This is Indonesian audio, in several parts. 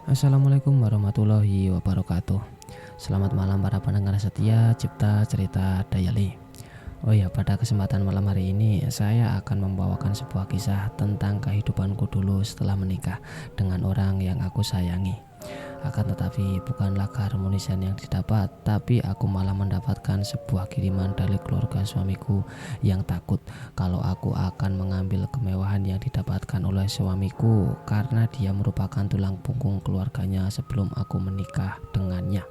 Assalamualaikum warahmatullahi wabarakatuh. Selamat malam para pendengar setia Cipta Cerita Dayali. Oh ya, pada kesempatan malam hari ini saya akan membawakan sebuah kisah tentang kehidupanku dulu setelah menikah dengan orang yang aku sayangi. Akan tetapi bukanlah keharmonisan yang didapat, tapi aku malah mendapatkan sebuah kiriman dari keluarga suamiku yang takut kalau aku akan mengambil kemewahan yang didapatkan oleh suamiku karena dia merupakan tulang punggung keluarganya sebelum aku menikah dengannya.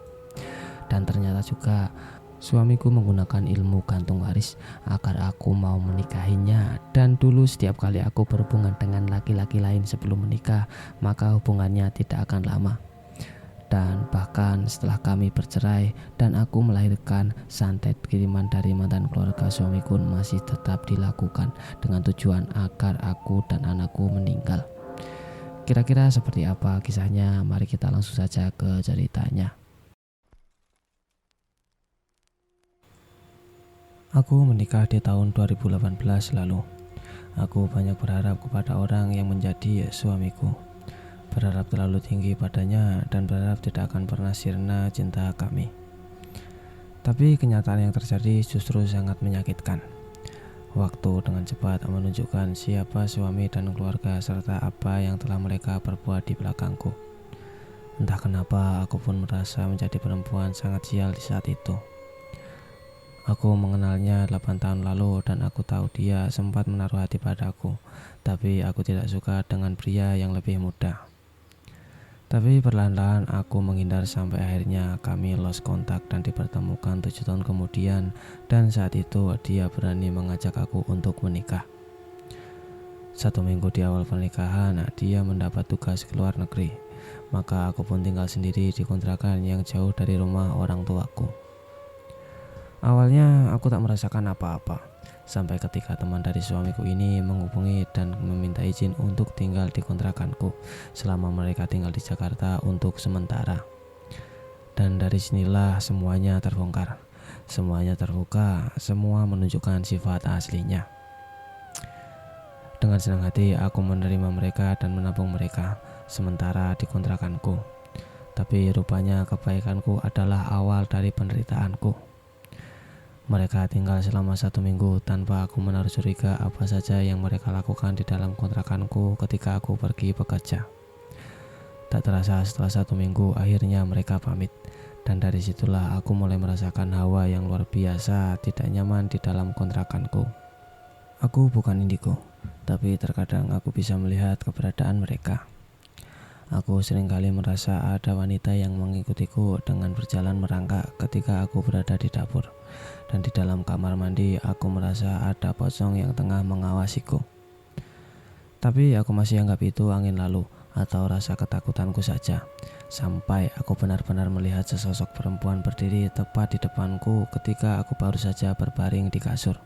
Dan ternyata juga suamiku menggunakan ilmu gantung waris agar aku mau menikahinya. Dan dulu setiap kali aku berhubungan dengan laki-laki lain sebelum menikah, maka hubungannya tidak akan lama. Dan bahkan setelah kami bercerai dan aku melahirkan, santet kiriman dari mantan keluarga suamiku masih tetap dilakukan dengan tujuan agar aku dan anakku meninggal. Kira-kira seperti apa kisahnya? Mari kita langsung saja ke ceritanya. Aku menikah di tahun 2018 lalu. Aku banyak berharap kepada orang yang menjadi suamiku. Berharap terlalu tinggi padanya dan berharap tidak akan pernah sirna cinta kami. Tapi kenyataan yang terjadi justru sangat menyakitkan. Waktu dengan cepat menunjukkan siapa suami dan keluarga serta apa yang telah mereka perbuat di belakangku. Entah kenapa aku pun merasa menjadi perempuan sangat sial di saat itu. Aku mengenalnya 8 tahun lalu dan aku tahu dia sempat menaruh hati padaku, tapi aku tidak suka dengan pria yang lebih muda. Tapi perlahan-lahan aku menghindar sampai akhirnya kami lost kontak dan dipertemukan 7 tahun kemudian, dan saat itu dia berani mengajak aku untuk menikah. 1 minggu di awal pernikahan dia mendapat tugas ke luar negeri, maka aku pun tinggal sendiri di kontrakan yang jauh dari rumah orang tuaku. Awalnya aku tak merasakan apa-apa, sampai ketika teman dari suamiku ini menghubungi dan meminta izin untuk tinggal di kontrakanku selama mereka tinggal di Jakarta untuk sementara. Dan dari sinilah semuanya terbongkar, semuanya terbuka, semua menunjukkan sifat aslinya. Dengan senang hati aku menerima mereka dan menampung mereka sementara di kontrakanku. Tapi rupanya kebaikanku adalah awal dari penderitaanku. Mereka tinggal selama 1 minggu tanpa aku menaruh curiga apa saja yang mereka lakukan di dalam kontrakanku ketika aku pergi bekerja. Tak terasa setelah 1 minggu akhirnya mereka pamit, dan dari situlah aku mulai merasakan hawa yang luar biasa tidak nyaman di dalam kontrakanku. Aku bukan indigo, tapi terkadang aku bisa melihat keberadaan mereka. Aku seringkali merasa ada wanita yang mengikutiku dengan berjalan merangkak ketika aku berada di dapur. Dan di dalam kamar mandi aku merasa ada pocong yang tengah mengawasiku. Tapi aku masih anggap itu angin lalu atau rasa ketakutanku saja. Sampai aku benar-benar melihat sesosok perempuan berdiri tepat di depanku ketika aku baru saja berbaring di kasur.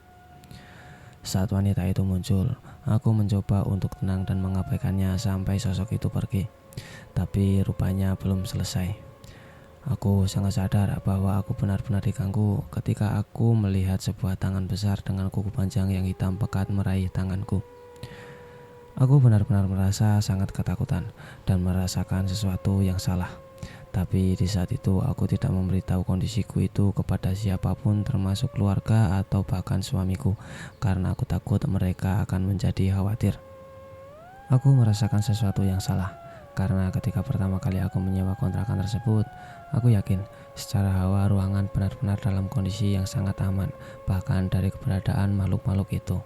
Saat wanita itu muncul, aku mencoba untuk tenang dan mengabaikannya sampai sosok itu pergi. Tapi rupanya belum selesai. Aku sangat sadar bahwa aku benar-benar diganggu ketika aku melihat sebuah tangan besar dengan kuku panjang yang hitam pekat meraih tanganku. Aku benar-benar merasa sangat ketakutan dan merasakan sesuatu yang salah. Tapi di saat itu aku tidak memberitahu kondisiku itu kepada siapapun termasuk keluarga atau bahkan suamiku karena aku takut mereka akan menjadi khawatir. Aku merasakan sesuatu yang salah karena ketika pertama kali aku menyewa kontrakan tersebut, aku yakin secara hawa ruangan benar-benar dalam kondisi yang sangat aman, bahkan dari keberadaan makhluk-makhluk itu.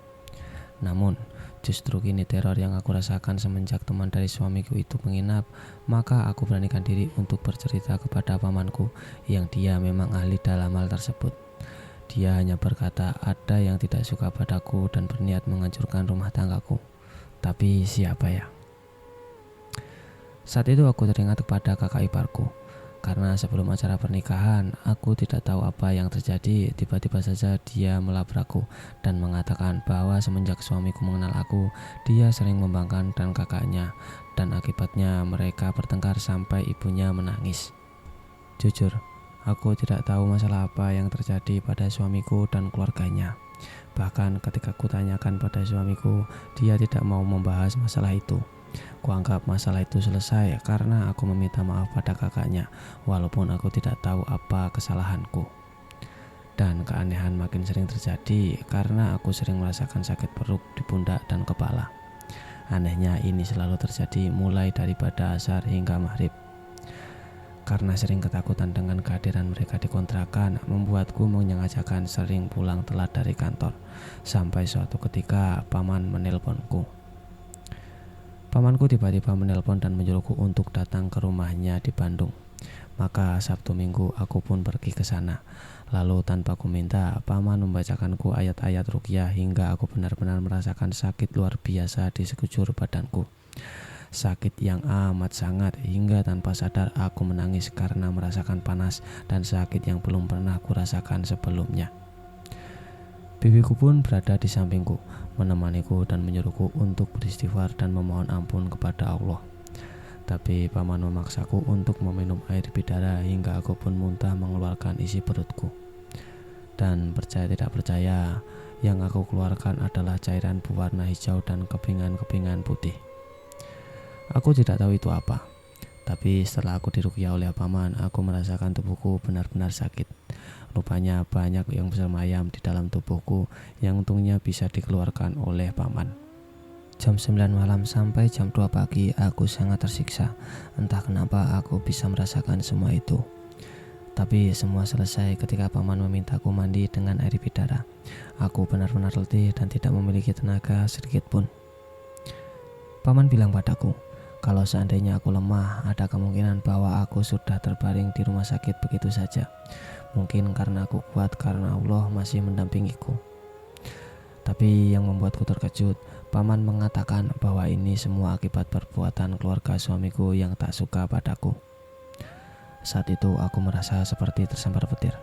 Namun, justru kini teror yang aku rasakan semenjak teman dari suamiku itu menginap, maka aku beranikan diri untuk bercerita kepada pamanku yang dia memang ahli dalam hal tersebut. Dia hanya berkata ada yang tidak suka padaku dan berniat menghancurkan rumah tanggaku. Tapi siapa ya? Saat itu aku teringat kepada kakak iparku, karena sebelum acara pernikahan aku tidak tahu apa yang terjadi. Tiba-tiba saja dia melabrakku dan mengatakan bahwa semenjak suamiku mengenal aku, dia sering membangkang dan kakaknya, dan akibatnya mereka bertengkar sampai ibunya menangis. Jujur, aku tidak tahu masalah apa yang terjadi pada suamiku dan keluarganya. Bahkan ketika kutanyakan pada suamiku, dia tidak mau membahas masalah itu. Kuanggap masalah itu selesai karena aku meminta maaf pada kakaknya, walaupun aku tidak tahu apa kesalahanku. Dan keanehan makin sering terjadi karena aku sering merasakan sakit perut di pundak dan kepala. Anehnya ini selalu terjadi mulai dari pada asar hingga maghrib. Karena sering ketakutan dengan kehadiran mereka di kontrakan, membuatku menyengajakan sering pulang telat dari kantor. Sampai suatu ketika paman menelponku. Pamanku tiba-tiba menelpon dan menyuruhku untuk datang ke rumahnya di Bandung. Maka Sabtu Minggu aku pun pergi ke sana. Lalu tanpa ku minta, paman membacakanku ayat-ayat ruqyah hingga aku benar-benar merasakan sakit luar biasa di sekujur badanku. Sakit yang amat sangat hingga tanpa sadar aku menangis karena merasakan panas dan sakit yang belum pernah kurasakan sebelumnya. Bibiku pun berada di sampingku, menemaniku dan menyuruhku untuk beristighfar dan memohon ampun kepada Allah. Tapi paman memaksaku untuk meminum air bidara hingga aku pun muntah mengeluarkan isi perutku. Dan percaya tidak percaya, yang aku keluarkan adalah cairan berwarna hijau dan kepingan-kepingan putih. Aku tidak tahu itu apa. Tapi setelah aku diruqyah oleh paman, aku merasakan tubuhku benar-benar sakit. Rupanya banyak yang bersemayam di dalam tubuhku yang untungnya bisa dikeluarkan oleh paman. Jam 9 malam sampai jam 2 pagi aku sangat tersiksa. Entah kenapa aku bisa merasakan semua itu. Tapi semua selesai ketika paman memintaku mandi dengan air bidara. Aku benar-benar letih dan tidak memiliki tenaga sedikit pun. Paman bilang padaku, kalau seandainya aku lemah, ada kemungkinan bahwa aku sudah terbaring di rumah sakit begitu saja. Mungkin karena aku kuat karena Allah masih mendampingiku. Tapi yang membuatku terkejut, paman mengatakan bahwa ini semua akibat perbuatan keluarga suamiku yang tak suka padaku. Saat itu aku merasa seperti tersambar petir.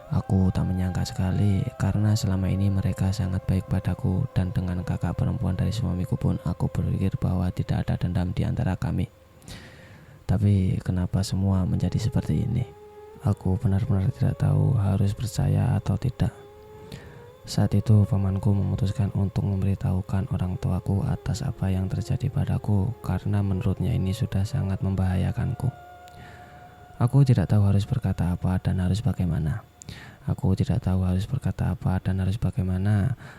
Aku tak menyangka sekali karena selama ini mereka sangat baik padaku, dan dengan kakak perempuan dari suamiku pun aku berpikir bahwa tidak ada dendam di antara kami. Tapi kenapa semua menjadi seperti ini? Aku benar-benar tidak tahu harus percaya atau tidak. Saat itu pamanku memutuskan untuk memberitahukan orang tuaku atas apa yang terjadi padaku karena menurutnya ini sudah sangat membahayakanku. Aku tidak tahu harus berkata apa dan harus bagaimana.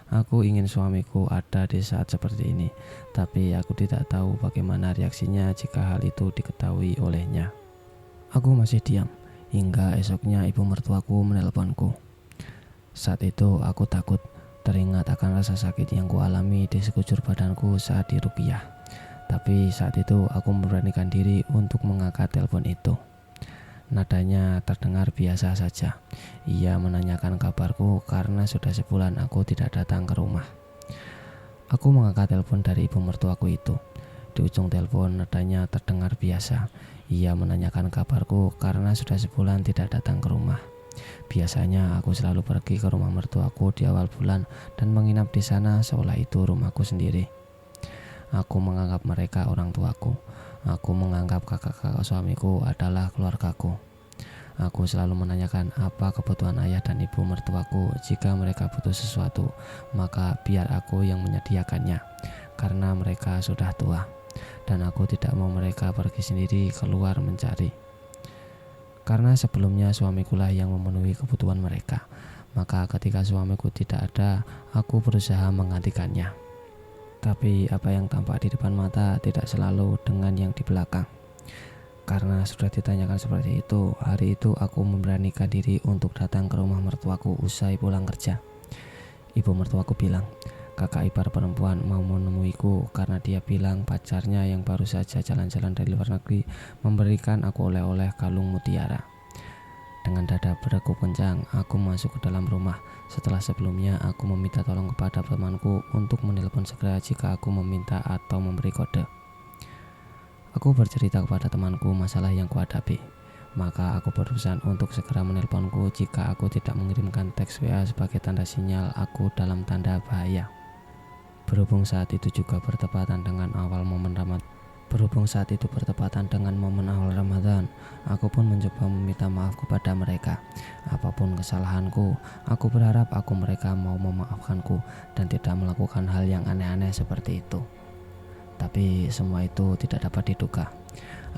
Aku ingin suamiku ada di saat seperti ini, tapi aku tidak tahu bagaimana reaksinya jika hal itu diketahui olehnya. Aku masih diam hingga esoknya ibu mertuaku menelponku. Saat itu aku takut, teringat akan rasa sakit yang kualami di sekujur badanku saat diruqyah. Tapi saat itu aku memberanikan diri untuk mengangkat telepon itu. Nadanya terdengar biasa saja. Ia menanyakan kabarku karena sudah sebulan aku tidak datang ke rumah. Aku mengangkat telepon dari ibu mertuaku itu. Di ujung telepon nadanya terdengar biasa. Ia menanyakan kabarku karena sudah sebulan tidak datang ke rumah. Biasanya aku selalu pergi ke rumah mertuaku di awal bulan dan menginap di sana seolah itu rumahku sendiri. Aku menganggap mereka orang tuaku. Aku menganggap kakak-kakak suamiku adalah keluargaku. Aku selalu menanyakan apa kebutuhan ayah dan ibu mertuaku. Jika mereka butuh sesuatu, maka biar aku yang menyediakannya, karena mereka sudah tua. Dan aku tidak mau mereka pergi sendiri keluar mencari. Karena sebelumnya suamikulah yang memenuhi kebutuhan mereka. Maka ketika suamiku tidak ada, aku berusaha menggantikannya. Tapi apa yang tampak di depan mata tidak selalu dengan yang di belakang. Karena sudah ditanyakan seperti itu, hari itu aku memberanikan diri untuk datang ke rumah mertuaku usai pulang kerja. Ibu mertuaku bilang, kakak ipar perempuan mau menemuiku karena dia bilang pacarnya yang baru saja jalan-jalan dari luar negeri memberikan aku oleh-oleh kalung mutiara. Dengan dada berdegup kencang, aku masuk ke dalam rumah. Setelah sebelumnya aku meminta tolong kepada temanku untuk menelpon segera jika aku meminta atau memberi kode. Aku bercerita kepada temanku masalah yang kuhadapi. Maka aku berurusan untuk segera menelponku jika aku tidak mengirimkan teks WA sebagai tanda sinyal aku dalam tanda bahaya. Berhubung saat itu bertepatan dengan awal momen Ramadan, aku pun mencoba meminta maaf kepada mereka. Apapun kesalahanku, aku berharap mereka mau memaafkanku dan tidak melakukan hal yang aneh-aneh seperti itu. Tapi semua itu tidak dapat diduga.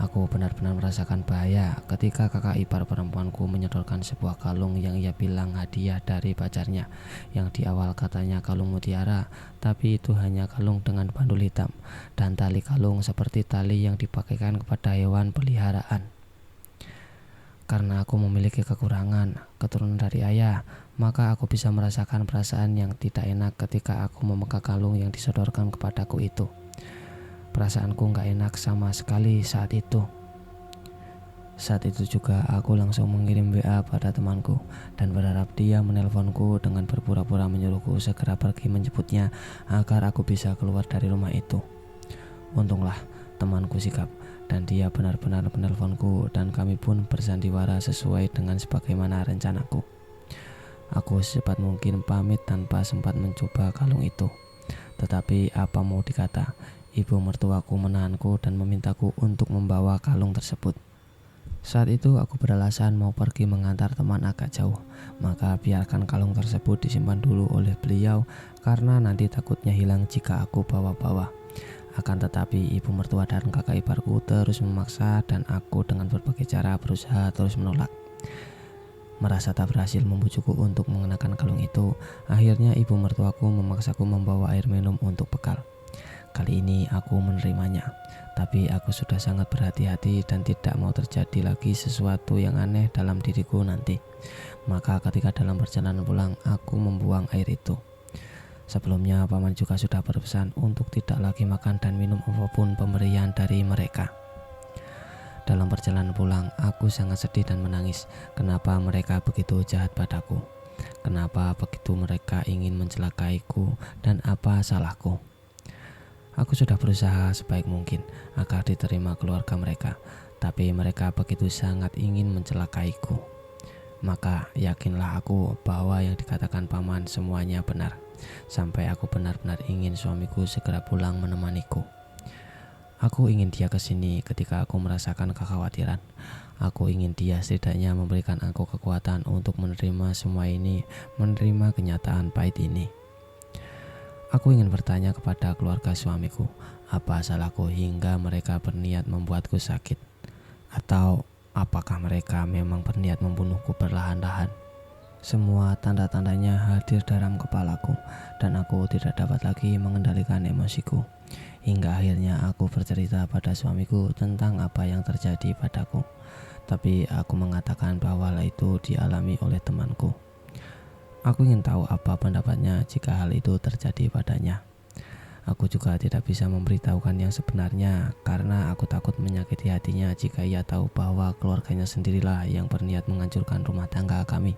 Aku benar-benar merasakan bahaya ketika kakak ipar perempuanku menyodorkan sebuah kalung yang ia bilang hadiah dari pacarnya, yang di awal katanya kalung mutiara, tapi itu hanya kalung dengan bandul hitam dan tali kalung seperti tali yang dipakaikan kepada hewan peliharaan. Karena aku memiliki kekurangan keturunan dari ayah, maka aku bisa merasakan perasaan yang tidak enak ketika aku memegang kalung yang disodorkan kepadaku itu. Perasaanku gak enak sama sekali saat itu. Saat itu juga aku langsung mengirim WA pada temanku dan berharap dia menelponku dengan berpura-pura menyuruhku segera pergi menjemputnya agar aku bisa keluar dari rumah itu. Untunglah temanku sigap dan dia benar-benar menelponku dan kami pun bersandiwara sesuai dengan sebagaimana rencanaku. Aku secepat mungkin pamit tanpa sempat mencoba kalung itu. Tetapi apa mau dikata, ibu mertuaku menahanku dan memintaku untuk membawa kalung tersebut. Saat itu aku beralasan mau pergi mengantar teman agak jauh, maka biarkan kalung tersebut disimpan dulu oleh beliau karena nanti takutnya hilang jika aku bawa-bawa. Akan tetapi ibu mertua dan kakak iparku terus memaksa dan aku dengan berbagai cara berusaha terus menolak. Merasa tak berhasil membujukku untuk mengenakan kalung itu, akhirnya ibu mertuaku memaksaku membawa air minum untuk bekal. Kali ini aku menerimanya, tapi aku sudah sangat berhati-hati dan tidak mau terjadi lagi sesuatu yang aneh dalam diriku nanti. Maka ketika dalam perjalanan pulang, aku membuang air itu. Sebelumnya paman juga sudah berpesan untuk tidak lagi makan dan minum apapun pemberian dari mereka. Dalam perjalanan pulang, aku sangat sedih dan menangis. Kenapa mereka begitu jahat padaku? Kenapa begitu mereka ingin mencelakaiku dan apa salahku? Aku sudah berusaha sebaik mungkin agar diterima keluarga mereka, tapi mereka begitu sangat ingin mencelakaiku. Maka yakinlah aku bahwa yang dikatakan paman semuanya benar, sampai aku benar-benar ingin suamiku segera pulang menemaniku. Aku ingin dia kesini ketika aku merasakan kekhawatiran. Aku ingin dia setidaknya memberikan aku kekuatan untuk menerima semua ini, menerima kenyataan pahit ini. Aku ingin bertanya kepada keluarga suamiku, apa salahku hingga mereka berniat membuatku sakit? Atau apakah mereka memang berniat membunuhku perlahan-lahan? Semua tanda-tandanya hadir dalam kepalaku dan aku tidak dapat lagi mengendalikan emosiku. Hingga akhirnya aku bercerita pada suamiku tentang apa yang terjadi padaku. Tapi aku mengatakan bahwa hal itu dialami oleh temanku. Aku ingin tahu apa pendapatnya jika hal itu terjadi padanya. Aku juga tidak bisa memberitahukan yang sebenarnya karena aku takut menyakiti hatinya jika ia tahu bahwa keluarganya sendirilah yang berniat menghancurkan rumah tangga kami.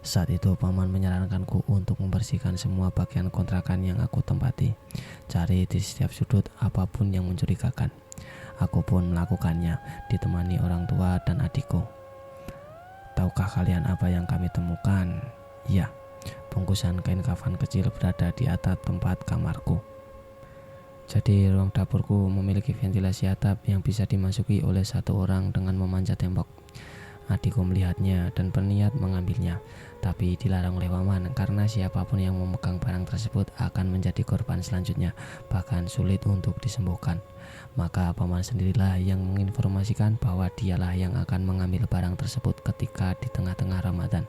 Saat itu paman menyarankanku untuk membersihkan semua bagian kontrakan yang aku tempati, cari di setiap sudut apapun yang mencurigakan. Aku pun melakukannya, ditemani orang tua dan adikku. Tahukah kalian apa yang kami temukan? Ya, bungkusan kain kafan kecil berada di atap tempat kamarku. Jadi ruang dapurku memiliki ventilasi atap yang bisa dimasuki oleh satu orang dengan memanjat tembok. Adikku melihatnya dan berniat mengambilnya, tapi dilarang oleh paman karena siapapun yang memegang barang tersebut akan menjadi korban selanjutnya, bahkan sulit untuk disembuhkan. Maka paman sendirilah yang menginformasikan bahwa dialah yang akan mengambil barang tersebut ketika di tengah-tengah Ramadan.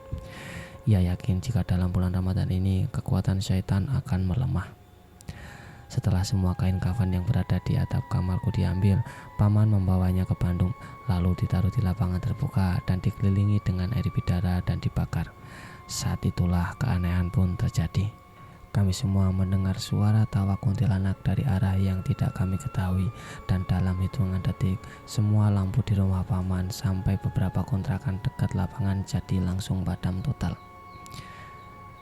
Ia yakin jika dalam bulan Ramadan ini kekuatan syaitan akan melemah. Setelah semua kain kafan yang berada di atap kamarku diambil, paman membawanya ke Bandung, lalu ditaruh di lapangan terbuka dan dikelilingi dengan air bidara dan dibakar. Saat itulah keanehan pun terjadi. Kami semua mendengar suara tawa kuntilanak dari arah yang tidak kami ketahui, dan dalam hitungan detik, semua lampu di rumah paman sampai beberapa kontrakan dekat lapangan jadi langsung padam total.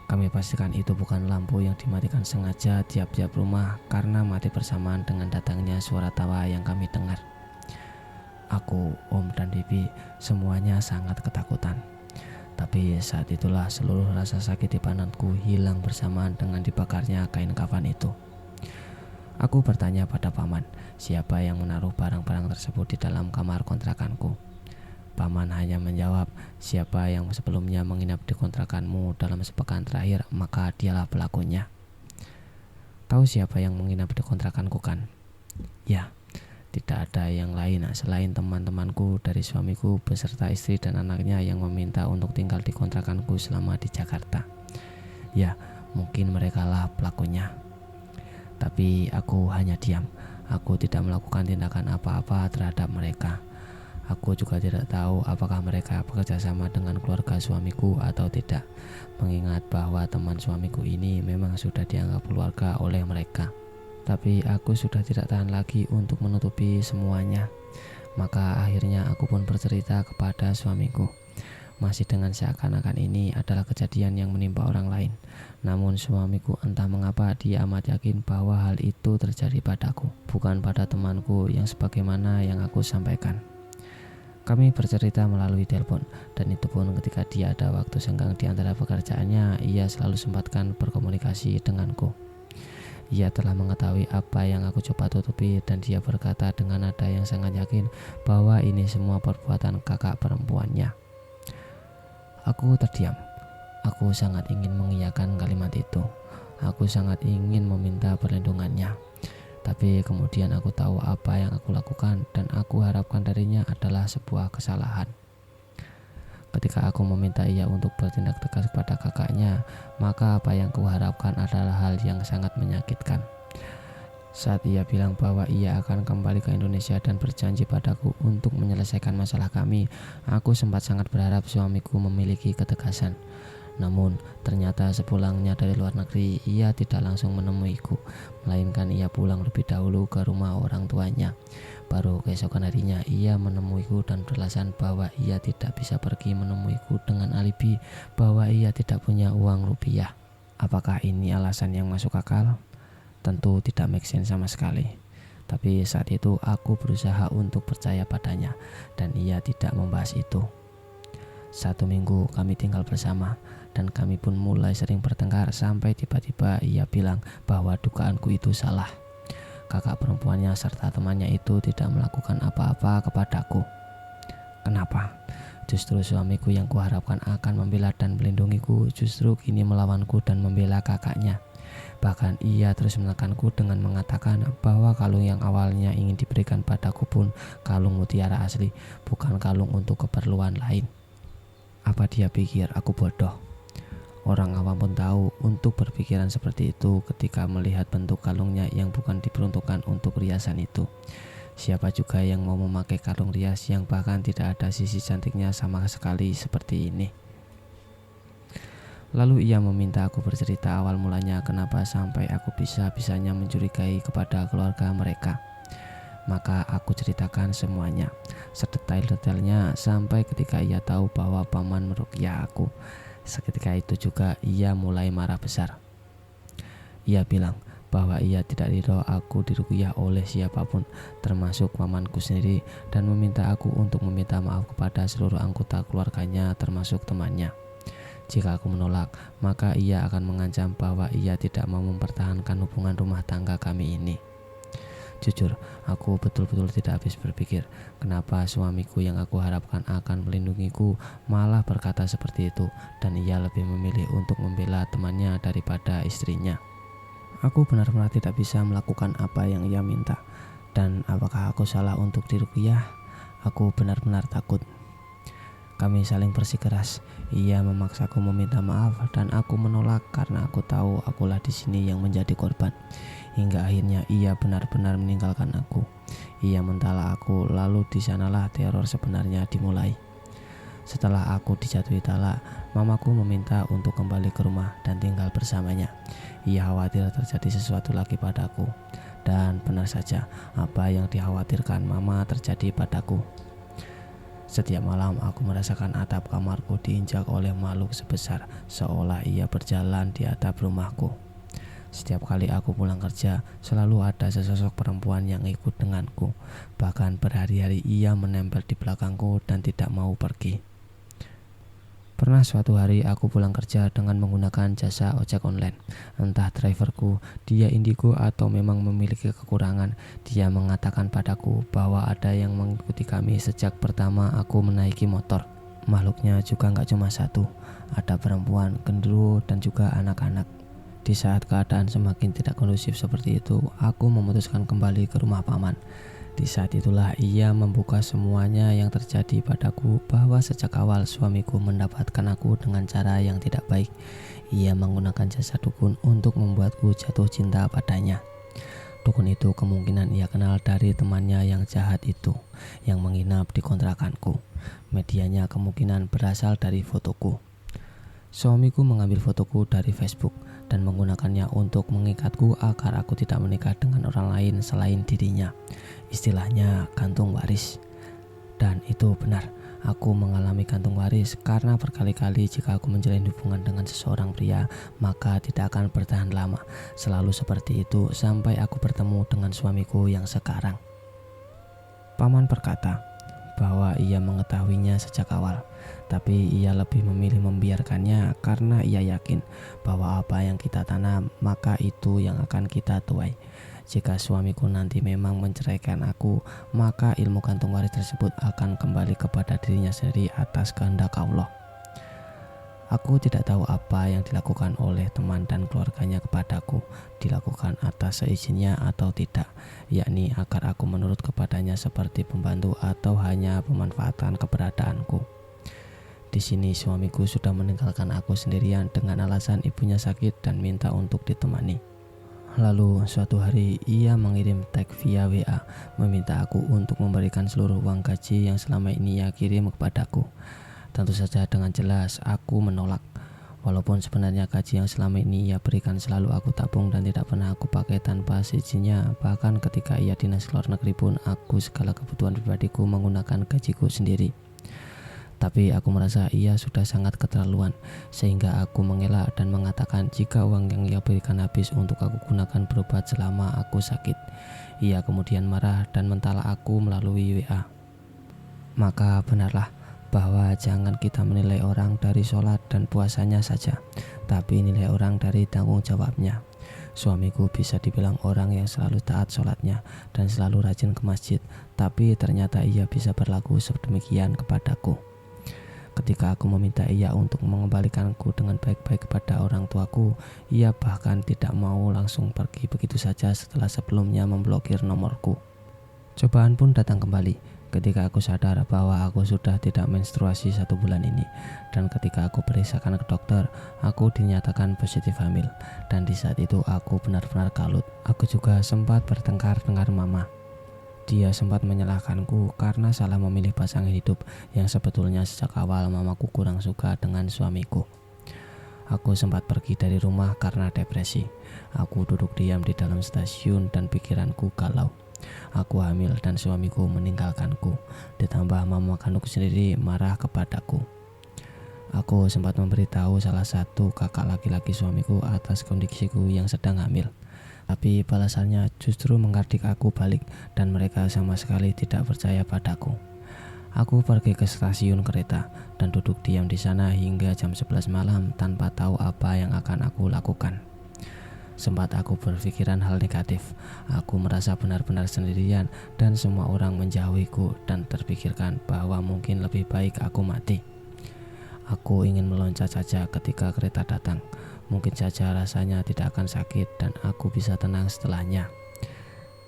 Kami pastikan itu bukan lampu yang dimatikan sengaja tiap-tiap rumah karena mati bersamaan dengan datangnya suara tawa yang kami dengar. Aku, Om, dan Bibi semuanya sangat ketakutan. Tapi saat itulah seluruh rasa sakit di pantatku hilang bersamaan dengan dibakarnya kain kafan itu. Aku bertanya pada paman, siapa yang menaruh barang-barang tersebut di dalam kamar kontrakanku. Paman hanya menjawab, siapa yang sebelumnya menginap di kontrakanmu dalam sepekan terakhir, maka dialah pelakunya. Tahu siapa yang menginap di kontrakanku kan? Ya, tidak ada yang lain selain teman-temanku dari suamiku beserta istri dan anaknya yang meminta untuk tinggal di kontrakanku selama di Jakarta. Ya, mungkin merekalah pelakunya. Tapi aku hanya diam. Aku tidak melakukan tindakan apa-apa terhadap mereka. Aku juga tidak tahu apakah mereka bekerja sama dengan keluarga suamiku atau tidak, mengingat bahwa teman suamiku ini memang sudah dianggap keluarga oleh mereka. Tapi aku sudah tidak tahan lagi untuk menutupi semuanya. Maka akhirnya aku pun bercerita kepada suamiku. Masih dengan seakan-akan ini adalah kejadian yang menimpa orang lain. Namun suamiku entah mengapa dia amat yakin bahwa hal itu terjadi padaku, bukan pada temanku yang sebagaimana yang aku sampaikan. Kami bercerita melalui telepon, dan itu pun ketika dia ada waktu senggang di antara pekerjaannya, ia selalu sempatkan berkomunikasi denganku. Ia telah mengetahui apa yang aku coba tutupi, dan dia berkata dengan nada yang sangat yakin bahwa ini semua perbuatan kakak perempuannya. Aku terdiam. Aku sangat ingin mengiyakan kalimat itu. Aku sangat ingin meminta perlindungannya. Tapi kemudian aku tahu apa yang aku lakukan dan aku harapkan darinya adalah sebuah kesalahan. Ketika aku meminta ia untuk bertindak tegas kepada kakaknya, maka apa yang kuharapkan adalah hal yang sangat menyakitkan. Saat ia bilang bahwa ia akan kembali ke Indonesia dan berjanji padaku untuk menyelesaikan masalah kami, aku sempat sangat berharap suamiku memiliki ketegasan. Namun ternyata sepulangnya dari luar negeri, ia tidak langsung menemuiku, melainkan ia pulang lebih dahulu ke rumah orang tuanya. Baru keesokan harinya ia menemuiku dan beralasan bahwa ia tidak bisa pergi menemuiku dengan alibi bahwa ia tidak punya uang rupiah. Apakah ini alasan yang masuk akal? Tentu tidak make sense sama sekali. Tapi saat itu aku berusaha untuk percaya padanya, dan ia tidak membahas itu. 1 minggu kami tinggal bersama, dan kami pun mulai sering bertengkar sampai tiba-tiba ia bilang bahwa dugaanku itu salah. Kakak perempuannya serta temannya itu tidak melakukan apa-apa kepadaku. Kenapa? Justru suamiku yang kuharapkan akan membela dan melindungiku justru kini melawanku dan membela kakaknya. Bahkan ia terus menekanku dengan mengatakan bahwa kalung yang awalnya ingin diberikan padaku pun kalung mutiara asli, bukan kalung untuk keperluan lain. Apa dia pikir aku bodoh? Orang awam pun tahu untuk berpikiran seperti itu ketika melihat bentuk kalungnya yang bukan diperuntukkan untuk riasan itu. Siapa juga yang mau memakai kalung rias yang bahkan tidak ada sisi cantiknya sama sekali seperti ini? Lalu ia meminta aku bercerita awal mulanya kenapa sampai aku bisa-bisanya mencurigai kepada keluarga mereka. Maka aku ceritakan semuanya, sedetail-detailnya sampai ketika ia tahu bahwa paman meruqyah aku. Seketika itu juga ia mulai marah besar. Ia bilang bahwa ia tidak ridho aku diruqyah oleh siapapun, termasuk pamanku sendiri, dan meminta aku untuk meminta maaf kepada seluruh anggota keluarganya termasuk temannya. Jika aku menolak, maka ia akan mengancam bahwa ia tidak mau mempertahankan hubungan rumah tangga kami ini. Jujur, aku betul-betul tidak habis berpikir kenapa suamiku yang aku harapkan akan melindungiku malah berkata seperti itu, dan ia lebih memilih untuk membela temannya daripada istrinya. Aku benar-benar tidak bisa melakukan apa yang ia minta. Dan apakah aku salah untuk diruqyah? Aku benar-benar takut. Kami saling bersikeras. Ia memaksaku meminta maaf dan aku menolak karena aku tahu akulah di sini yang menjadi korban. Hingga akhirnya ia benar-benar meninggalkan aku. Ia mentala aku, lalu di sanalah teror sebenarnya dimulai. Setelah aku dijatuhi talak, mamaku meminta untuk kembali ke rumah dan tinggal bersamanya. Ia khawatir terjadi sesuatu lagi padaku. Dan benar saja, apa yang dikhawatirkan mama terjadi padaku. Setiap malam aku merasakan atap kamarku diinjak oleh makhluk sebesar, seolah ia berjalan di atap rumahku. Setiap kali aku pulang kerja, selalu ada sesosok perempuan yang ikut denganku. Bahkan berhari-hari ia menempel di belakangku dan tidak mau pergi. Pernah suatu hari aku pulang kerja dengan menggunakan jasa ojek online. Entah driverku, dia indigo atau memang memiliki kekurangan. Dia mengatakan padaku bahwa ada yang mengikuti kami sejak pertama aku menaiki motor. Makhluknya juga gak cuma satu, ada perempuan, gendruwo, dan juga anak-anak. Di saat keadaan semakin tidak kondusif seperti itu, aku memutuskan kembali ke rumah paman. Di saat itulah ia membuka semuanya yang terjadi padaku, bahwa sejak awal suamiku mendapatkan aku dengan cara yang tidak baik. Ia menggunakan jasa dukun untuk membuatku jatuh cinta padanya. Dukun itu kemungkinan ia kenal dari temannya yang jahat itu, yang menginap di kontrakanku. Medianya kemungkinan berasal dari fotoku. Suamiku mengambil fotoku dari Facebook dan menggunakannya untuk mengikatku agar aku tidak menikah dengan orang lain selain dirinya. Istilahnya gantung waris. Dan itu benar, aku mengalami gantung waris karena berkali-kali jika aku menjalin hubungan dengan seseorang pria, maka tidak akan bertahan lama. Selalu seperti itu sampai aku bertemu dengan suamiku yang sekarang. Paman berkata bahwa ia mengetahuinya sejak awal, tapi ia lebih memilih membiarkannya karena ia yakin bahwa apa yang kita tanam maka itu yang akan kita tuai. Jika suamiku nanti memang menceraikan aku, maka ilmu gantung waris tersebut akan kembali kepada dirinya sendiri atas kehendak Allah. Aku tidak tahu apa yang dilakukan oleh teman dan keluarganya kepadaku, dilakukan atas seizinnya atau tidak, yakni agar aku menurut kepadanya seperti pembantu atau hanya pemanfaatan keberadaanku. Di sini suamiku sudah meninggalkan aku sendirian dengan alasan ibunya sakit dan minta untuk ditemani. Lalu suatu hari ia mengirim tag via WA meminta aku untuk memberikan seluruh uang gaji yang selama ini ia kirim kepadaku. Tentu saja dengan jelas aku menolak. Walaupun sebenarnya gaji yang selama ini ia berikan selalu aku tabung dan tidak pernah aku pakai tanpa seizinnya. Bahkan ketika ia dinas luar negeri pun aku segala kebutuhan pribadiku menggunakan gajiku sendiri. Tapi aku merasa ia sudah sangat keterlaluan, sehingga aku mengelak dan mengatakan jika uang yang ia berikan habis untuk aku gunakan berobat selama aku sakit. Ia kemudian marah dan mentala aku melalui WA. Maka benarlah bahwa jangan kita menilai orang dari sholat dan puasanya saja, tapi nilai orang dari tanggung jawabnya. Suamiku bisa dibilang orang yang selalu taat sholatnya dan selalu rajin ke masjid, tapi ternyata ia bisa berlaku sedemikian kepadaku. Ketika aku meminta ia untuk mengembalikanku dengan baik-baik kepada orang tuaku, ia bahkan tidak mau langsung pergi begitu saja setelah sebelumnya memblokir nomorku. Cobaan pun datang kembali ketika aku sadar bahwa aku sudah tidak menstruasi 1 bulan ini, dan ketika aku periksakan ke dokter, aku dinyatakan positif hamil. Dan di saat itu aku benar-benar kalut. Aku juga sempat bertengkar dengan mama. Dia sempat menyalahkanku karena salah memilih pasangan hidup yang sebetulnya sejak awal mamaku kurang suka dengan suamiku. Aku sempat pergi dari rumah karena depresi. Aku duduk diam di dalam stasiun dan pikiranku galau. Aku hamil dan suamiku meninggalkanku, ditambah mama kandungku sendiri marah kepadaku. Aku sempat memberitahu salah satu kakak laki-laki suamiku atas kondisiku yang sedang hamil, tapi balasannya justru menghardik aku balik dan mereka sama sekali tidak percaya padaku. Aku pergi ke stasiun kereta dan duduk diam di sana hingga jam 11 malam tanpa tahu apa yang akan aku lakukan. Sempat aku berpikiran hal negatif. Aku merasa benar-benar sendirian dan semua orang menjauhiku dan terpikirkan bahwa mungkin lebih baik aku mati. Aku ingin meloncat saja ketika kereta datang. Mungkin saja rasanya tidak akan sakit dan aku bisa tenang setelahnya.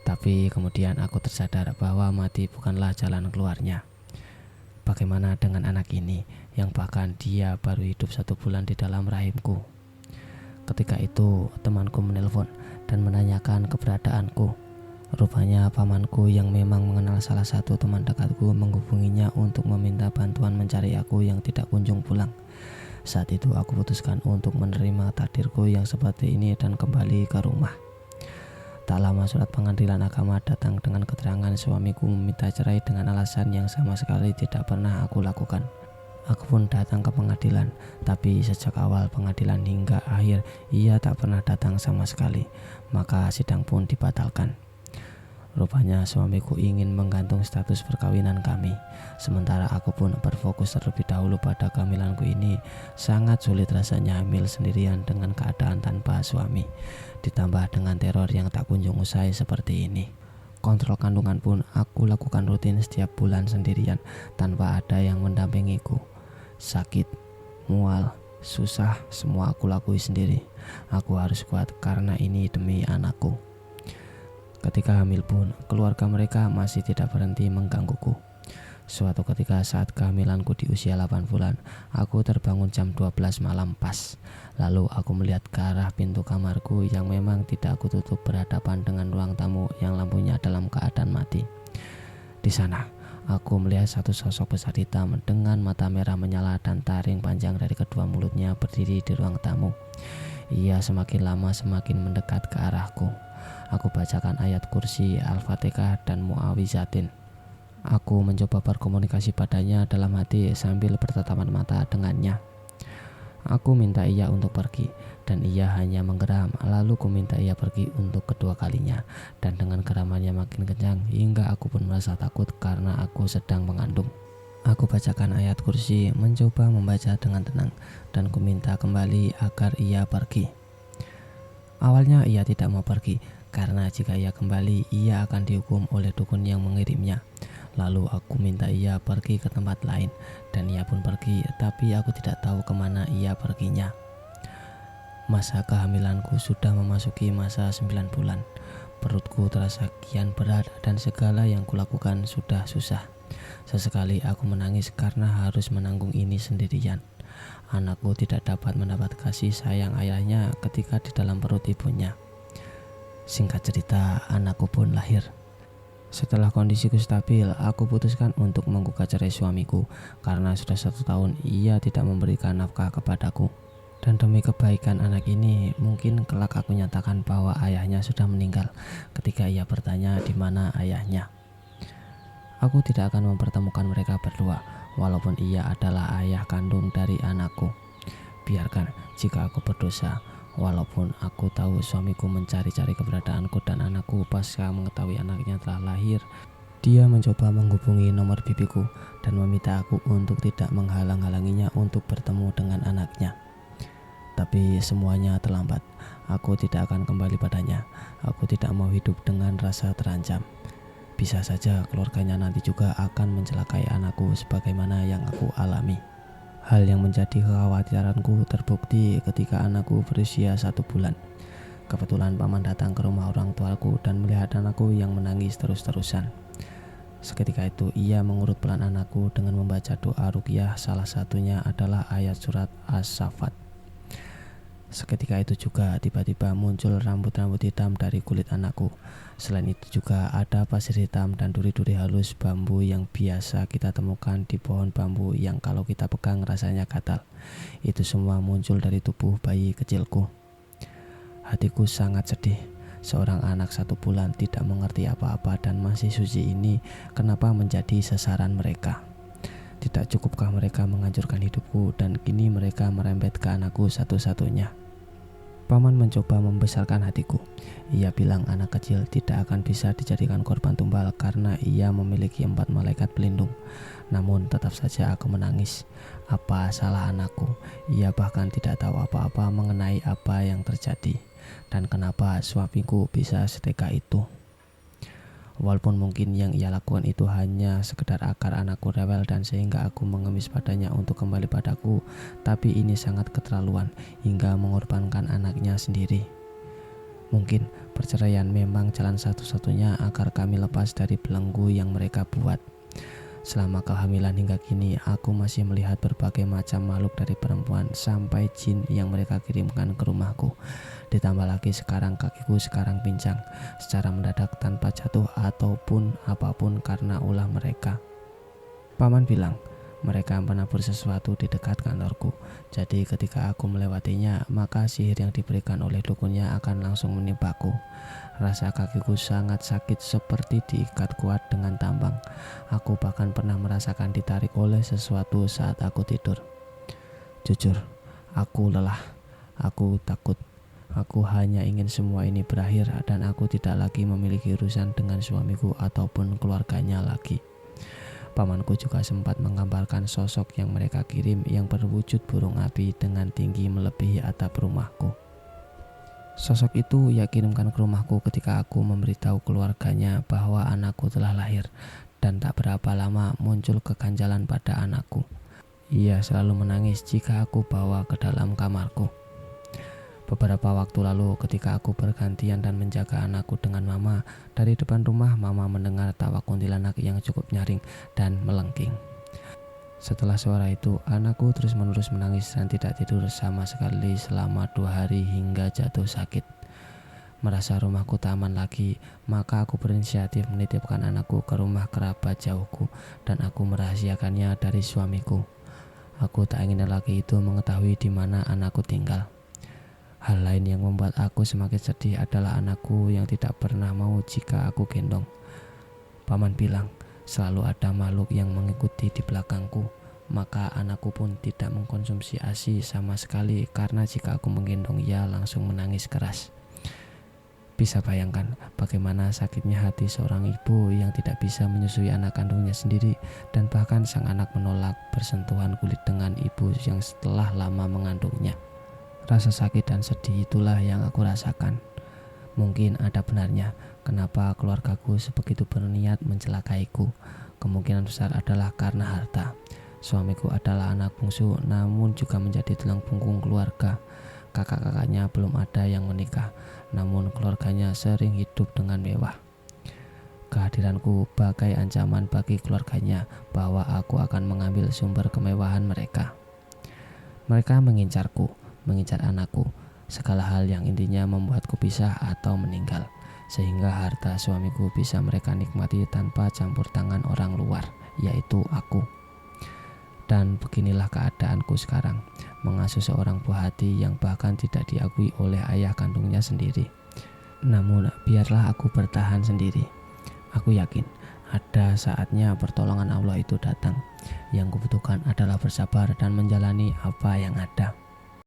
Tapi kemudian aku tersadar bahwa mati bukanlah jalan keluarnya. Bagaimana dengan anak ini yang bahkan dia baru hidup 1 bulan di dalam rahimku? Ketika itu temanku menelpon dan menanyakan keberadaanku. Rupanya pamanku yang memang mengenal salah satu teman dekatku menghubunginya untuk meminta bantuan mencari aku yang tidak kunjung pulang. Saat itu aku putuskan untuk menerima takdirku yang seperti ini dan kembali ke rumah. Tak lama surat pengadilan agama datang dengan keterangan suamiku meminta cerai dengan alasan yang sama sekali tidak pernah aku lakukan. Aku pun datang ke pengadilan, tapi sejak awal pengadilan hingga akhir ia tak pernah datang sama sekali, maka sidang pun dibatalkan. Rupanya suamiku ingin menggantung status perkawinan kami, sementara aku pun berfokus terlebih dahulu pada kehamilanku ini. Sangat sulit rasanya hamil sendirian dengan keadaan tanpa suami, ditambah dengan teror yang tak kunjung usai seperti ini. Kontrol kandungan pun aku lakukan rutin setiap bulan sendirian tanpa ada yang mendampingiku. Sakit, mual, susah, semua aku lakui sendiri. Aku harus kuat karena ini demi anakku. Ketika hamil pun, keluarga mereka masih tidak berhenti menggangguku. Suatu ketika saat kehamilanku di usia 8 bulan, aku terbangun jam 12 malam pas. Lalu aku melihat ke arah pintu kamarku yang memang tidak aku tutup berhadapan dengan ruang tamu yang lampunya dalam keadaan mati. Di sana, aku melihat satu sosok besar hitam dengan mata merah menyala dan taring panjang dari kedua mulutnya berdiri di ruang tamu. Ia semakin lama semakin mendekat ke arahku. Aku bacakan ayat kursi, Al-Fatihah dan Mu'awizatin. Aku mencoba berkomunikasi padanya dalam hati sambil bertatapan mata dengannya. Aku minta ia untuk pergi dan ia hanya menggeram. Lalu ku minta ia pergi untuk kedua kalinya dan dengan geramannya makin kencang hingga aku pun merasa takut karena aku sedang mengandung. Aku bacakan ayat kursi, mencoba membaca dengan tenang dan ku minta kembali agar ia pergi. Awalnya ia tidak mau pergi karena jika ia kembali ia akan dihukum oleh dukun yang mengirimnya. Lalu aku minta ia pergi ke tempat lain dan ia pun pergi, tapi aku tidak tahu kemana ia perginya. Masa kehamilanku sudah memasuki masa 9 bulan. Perutku terasa kian berat dan segala yang kulakukan sudah susah. Sesekali aku menangis karena harus menanggung ini sendirian. Anakku tidak dapat mendapat kasih sayang ayahnya ketika di dalam perut ibunya. Singkat cerita, anakku pun lahir. Setelah kondisiku stabil, aku putuskan untuk menggugat cerai suamiku karena sudah 1 tahun ia tidak memberikan nafkah kepadaku. Dan demi kebaikan anak ini, mungkin kelak aku nyatakan bahwa ayahnya sudah meninggal ketika ia bertanya di mana ayahnya. Aku tidak akan mempertemukan mereka berdua, walaupun ia adalah ayah kandung dari anakku. Biarkan jika aku berdosa. Walaupun aku tahu suamiku mencari-cari keberadaanku dan anakku pasca mengetahui anaknya telah lahir, dia mencoba menghubungi nomor bibiku dan meminta aku untuk tidak menghalang-halanginya untuk bertemu dengan anaknya. Tapi semuanya terlambat. Aku tidak akan kembali padanya. Aku tidak mau hidup dengan rasa terancam. Bisa saja keluarganya nanti juga akan mencelakai anakku sebagaimana yang aku alami. Hal yang menjadi kekhawatiranku terbukti ketika anakku berusia 1 bulan. Kebetulan paman datang ke rumah orang tuaku dan melihat anakku yang menangis terus-terusan. Seketika itu ia mengurut pelan anakku dengan membaca doa ruqyah, salah satunya adalah ayat surat As-Saffat. Seketika itu juga tiba-tiba muncul rambut-rambut hitam dari kulit anakku. Selain itu juga ada pasir hitam dan duri-duri halus bambu yang biasa kita temukan di pohon bambu yang kalau kita pegang rasanya gatal. Itu semua muncul dari tubuh bayi kecilku. Hatiku sangat sedih. Seorang anak 1 bulan tidak mengerti apa-apa dan masih suci ini kenapa menjadi sasaran mereka? Tidak cukupkah mereka menghancurkan hidupku dan kini mereka merembet ke anakku satu-satunya? Paman mencoba membesarkan hatiku. Ia bilang anak kecil tidak akan bisa dijadikan korban tumbal karena ia memiliki 4 malaikat pelindung. Namun tetap saja aku menangis. Apa salah anakku? Ia bahkan tidak tahu apa-apa mengenai apa yang terjadi dan kenapa suamiku bisa setega itu. Walaupun mungkin yang ia lakukan itu hanya sekedar agar anakku rewel dan sehingga aku mengemis padanya untuk kembali padaku, tapi ini sangat keterlaluan hingga mengorbankan anaknya sendiri. Mungkin perceraian memang jalan satu-satunya agar kami lepas dari belenggu yang mereka buat. Selama kehamilan hingga kini, aku masih melihat berbagai macam makhluk dari perempuan sampai jin yang mereka kirimkan ke rumahku. Ditambah lagi sekarang kakiku sekarang pincang secara mendadak tanpa jatuh ataupun apapun karena ulah mereka. Paman bilang mereka menabur sesuatu di dekat kantorku. Jadi ketika aku melewatinya, maka sihir yang diberikan oleh dukunnya akan langsung menimpaku. Rasa kakiku sangat sakit seperti diikat kuat dengan tambang. Aku bahkan pernah merasakan ditarik oleh sesuatu saat aku tidur. Jujur, aku lelah. Aku takut. Aku hanya ingin semua ini berakhir dan aku tidak lagi memiliki urusan dengan suamiku ataupun keluarganya lagi. Pamanku juga sempat menggambarkan sosok yang mereka kirim yang berwujud burung api dengan tinggi melebihi atap rumahku. Sosok itu ia kirimkan ke rumahku ketika aku memberitahu keluarganya bahwa anakku telah lahir dan tak berapa lama muncul keganjalan pada anakku. Ia selalu menangis jika aku bawa ke dalam kamarku. Beberapa waktu lalu ketika aku bergantian dan menjaga anakku dengan mama, dari depan rumah mama mendengar tawa kuntilanak yang cukup nyaring dan melengking. Setelah suara itu, anakku terus-menerus menangis dan tidak tidur sama sekali selama 2 hari hingga jatuh sakit. Merasa rumahku tak aman lagi, maka aku berinisiatif menitipkan anakku ke rumah kerabat jauhku dan aku merahasiakannya dari suamiku. Aku tak ingin lagi itu mengetahui di mana anakku tinggal. Hal lain yang membuat aku semakin sedih adalah anakku yang tidak pernah mau jika aku gendong. Paman bilang, selalu ada makhluk yang mengikuti di belakangku, maka anakku pun tidak mengkonsumsi ASI sama sekali karena jika aku menggendong ia langsung menangis keras. Bisa bayangkan bagaimana sakitnya hati seorang ibu yang tidak bisa menyusui anak kandungnya sendiri dan bahkan sang anak menolak bersentuhan kulit dengan ibu yang setelah lama mengandungnya. Rasa sakit dan sedih itulah yang aku rasakan. Mungkin ada benarnya kenapa keluargaku sebegitu berniat mencelakaiku. Kemungkinan besar adalah karena harta. Suamiku adalah anak bungsu namun juga menjadi tulang punggung keluarga. Kakak-kakaknya belum ada yang menikah, namun keluarganya sering hidup dengan mewah. Kehadiranku bagai ancaman bagi keluarganya bahwa aku akan mengambil sumber kemewahan mereka. Mereka mengincarku, mengincar anakku, segala hal yang intinya membuatku pisah atau meninggal, sehingga harta suamiku bisa mereka nikmati tanpa campur tangan orang luar, yaitu aku. Dan beginilah keadaanku sekarang, mengasuh seorang buah hati yang bahkan tidak diakui oleh ayah kandungnya sendiri. Namun biarlah aku bertahan sendiri. Aku yakin ada saatnya pertolongan Allah itu datang. Yang kubutuhkan adalah bersabar dan menjalani apa yang ada.